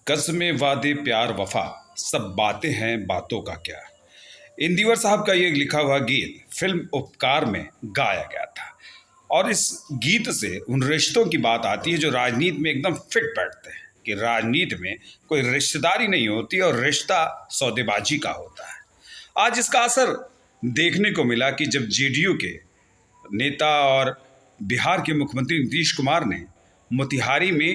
कस्में वादे प्यार वफा सब बातें हैं बातों का क्या। इंदिवर साहब का ये लिखा हुआ गीत फिल्म उपकार में गाया गया था और इस गीत से उन रिश्तों की बात आती है जो राजनीति में एकदम फिट बैठते हैं कि राजनीति में कोई रिश्तेदारी नहीं होती और रिश्ता सौदेबाजी का होता है। आज इसका असर देखने को मिला कि जब जेडीयू के नेता और बिहार के मुख्यमंत्री नीतीश कुमार ने मोतिहारी में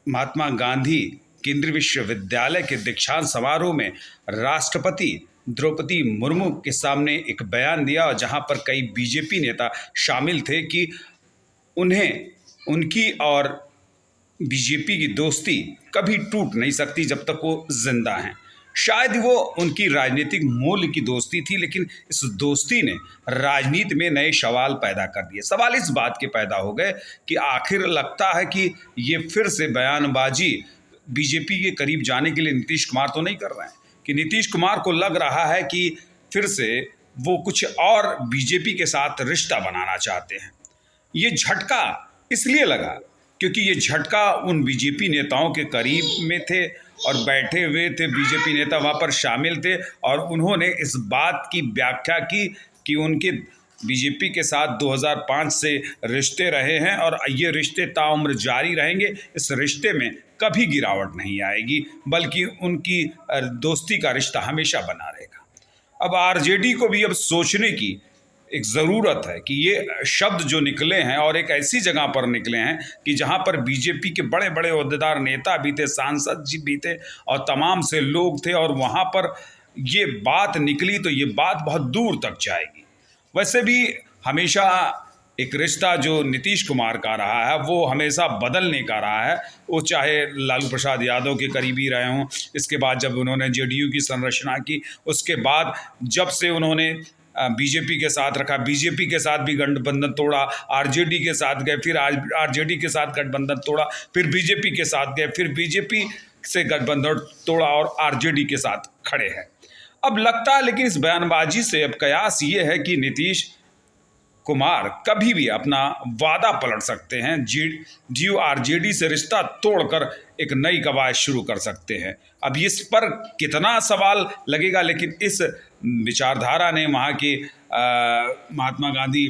महात्मा गांधी केंद्रीय विश्वविद्यालय के दीक्षांत समारोह में राष्ट्रपति द्रौपदी मुर्मू के सामने एक बयान दिया और जहां पर कई बीजेपी नेता शामिल थे कि उन्हें उनकी और बीजेपी की दोस्ती कभी टूट नहीं सकती जब तक वो जिंदा हैं। शायद वो उनकी राजनीतिक मूल्य की दोस्ती थी, लेकिन इस दोस्ती ने राजनीति में नए सवाल पैदा कर दिए। सवाल इस बात के पैदा हो गए कि आखिर लगता है कि ये फिर से बयानबाजी बीजेपी के करीब जाने के लिए नीतीश कुमार तो नहीं कर रहे हैं, कि नीतीश कुमार को लग रहा है कि फिर से वो कुछ और बीजेपी के साथ रिश्ता बनाना चाहते हैं। ये झटका इसलिए लगा क्योंकि ये झटका उन बीजेपी नेताओं के करीब में थे और बैठे हुए थे बीजेपी नेता वहाँ पर शामिल थे और उन्होंने इस बात की व्याख्या की कि उनके बीजेपी के साथ 2005 से रिश्ते रहे हैं और ये रिश्ते ताउम्र जारी रहेंगे। इस रिश्ते में कभी गिरावट नहीं आएगी, बल्कि उनकी दोस्ती का रिश्ता हमेशा बना रहेगा। अब आरजेडी को भी अब सोचने की एक ज़रूरत है कि ये शब्द जो निकले हैं और एक ऐसी जगह पर निकले हैं कि जहां पर बीजेपी के बड़े बड़े ओहदेदार नेता भी थे, सांसद जी भी थे और तमाम से लोग थे, और वहां पर ये बात निकली तो ये बात बहुत दूर तक जाएगी। वैसे भी हमेशा एक रिश्ता जो नीतीश कुमार का रहा है वो हमेशा बदलने का रहा है। वो चाहे लालू प्रसाद यादव के करीबी रहे हों, इसके बाद जब उन्होंने जेडीयू की संरचना की, उसके बाद जब से उन्होंने बीजेपी के साथ रखा, बीजेपी के साथ भी गठबंधन तोड़ा, आरजेडी के साथ गए, फिर आरजेडी के साथ गठबंधन तोड़ा, फिर बीजेपी के साथ गए, फिर बीजेपी से गठबंधन तोड़ा और आरजेडी के साथ खड़े हैं। अब लगता है लेकिन इस बयानबाजी से अब कयास ये है कि नीतीश कुमार कभी भी अपना वादा पलट सकते हैं, जेडीयू आरजेडी से रिश्ता तोड़कर एक नई कवायद शुरू कर सकते हैं। अब इस पर कितना सवाल लगेगा, लेकिन इस विचारधारा ने वहाँ के महात्मा गांधी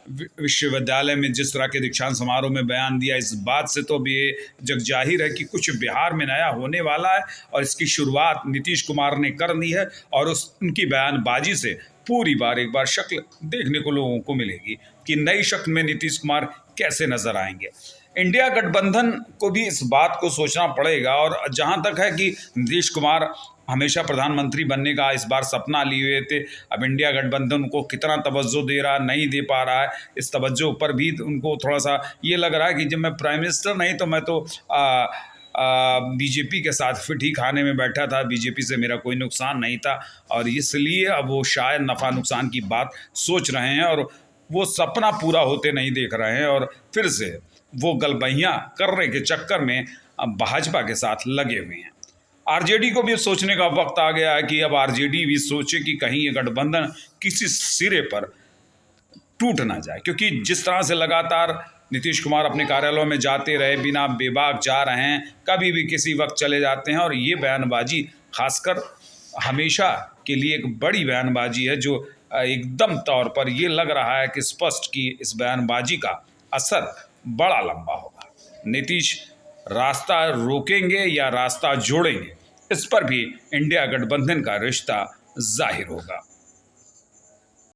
विश्वविद्यालय में जिस तरह के दीक्षांत समारोह में बयान दिया, इस बात से तो अब ये जग जाहिर है कि कुछ बिहार में नया होने वाला है और इसकी शुरुआत नीतीश कुमार ने कर दी है और उनकी बयानबाजी से पूरी बार एक बार शक्ल देखने को लोगों को मिलेगी कि नई शक्ल में नीतीश कुमार कैसे नजर आएंगे। इंडिया गठबंधन को भी इस बात को सोचना पड़ेगा, और जहां तक है कि नीतीश कुमार हमेशा प्रधानमंत्री बनने का इस बार सपना लिए हुए थे। अब इंडिया गठबंधन को कितना तवज्जो दे रहा नहीं दे पा रहा है, इस तवज्जो पर भी उनको थोड़ा सा ये लग रहा है कि जब मैं प्राइम मिनिस्टर नहीं तो मैं तो बीजेपी के साथ फिट ही खाने में बैठा था, बीजेपी से मेरा कोई नुकसान नहीं था, और इसलिए अब वो शायद नफ़ा नुकसान की बात सोच रहे हैं और वो सपना पूरा होते नहीं देख रहे हैं और फिर से वो गलबहियाँ करने के चक्कर में अब भाजपा के साथ लगे हुए हैं। आरजेडी को भी सोचने का वक्त आ गया है कि अब आरजेडी भी सोचे कि कहीं ये गठबंधन किसी सिरे पर टूट ना जाए, क्योंकि जिस तरह से लगातार नीतीश कुमार अपने कार्यालयों में जाते रहे, बिना बेबाक जा रहे हैं, कभी भी किसी वक्त चले जाते हैं, और ये बयानबाजी खासकर हमेशा के लिए एक बड़ी बयानबाजी है जो एकदम तौर पर ये लग रहा है कि स्पष्ट कि इस बयानबाजी का असर बड़ा लंबा होगा। नीतीश रास्ता रोकेंगे या रास्ता जोड़ेंगे, इस पर भी इंडिया गठबंधन का रिश्ता जाहिर होगा।